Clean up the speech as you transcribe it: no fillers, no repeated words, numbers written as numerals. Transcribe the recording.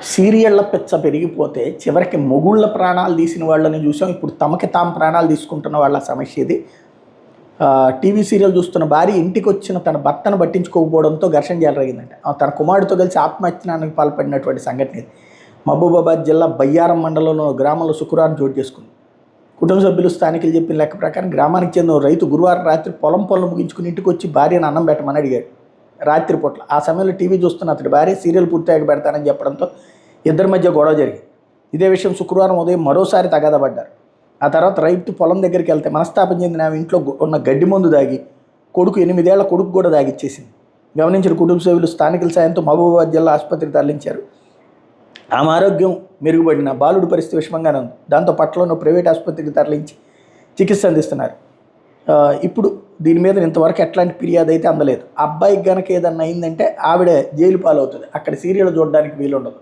సీరియళ్ల పిచ్చ పెరిగిపోతే చివరికి మొగుళ్ళ ప్రాణాలు తీసిన వాళ్ళని చూసాం. ఇప్పుడు తమకి తాము ప్రాణాలు తీసుకుంటున్న వాళ్ళ సమస్య ఇది. టీవీ సీరియల్ చూస్తున్న భార్య ఇంటికి వచ్చిన తన భర్తను పట్టించుకోకపోవడంతో ఘర్షణ చెలరేగిందంట. తన కుమారుడితో కలిసి ఆత్మహత్యానికి పాల్పడినటువంటి సంఘటన ఇది. మహబూబాబాద్ జిల్లా బయ్యారం మండలంలో గ్రామంలో శుక్రవారం చోటు చేసుకుంది. కుటుంబ సభ్యులు స్థానికులు చెప్పిన లెక్క ప్రకారం గ్రామానికి చెందిన రైతు గురువారం రాత్రి పొలం ముగించుకుని ఇంటికి వచ్చి భార్యను అన్నం పెట్టమని అడిగాడు రాత్రి పూట్ల. ఆ సమయంలో టీవీ చూస్తున్న అతడి భార్య సీరియల్ పూర్తిగా పెడతానని చెప్పడంతో ఇద్దరి మధ్య గొడవ జరిగింది. ఇదే విషయం శుక్రవారం ఉదయం మరోసారి తగాదా పడ్డారు. ఆ తర్వాత రైతు పొలం దగ్గరికి వెళ్తే మనస్తాపం చెందిన ఆమె ఇంట్లో ఉన్న గడ్డి మందు దాగి కొడుకు 8 ఏళ్ల కొడుకు కూడా దాగిచ్చేసింది. గమనించిన కుటుంబ సభ్యులు స్థానికుల సాయంతో మహబూబాబాద్ జిల్లా ఆసుపత్రికి తరలించారు. ఆమె ఆరోగ్యం మెరుగుపడిన బాలుడి పరిస్థితి విషమంగానే ఉంది. దాంతో పట్టణంలో ప్రైవేట్ ఆసుపత్రికి తరలించి చికిత్స అందిస్తున్నారు. ఇప్పుడు దీని మీద ఇంతవరకు ఎట్లాంటి ఫిర్యాదు అయితే అందలేదు. అబ్బాయికి గనక ఏదన్నా అయిందంటే ఆవిడ జైలు పాలవుతుంది. అక్కడ సీరియల్ చూడడానికి వీలుండదు.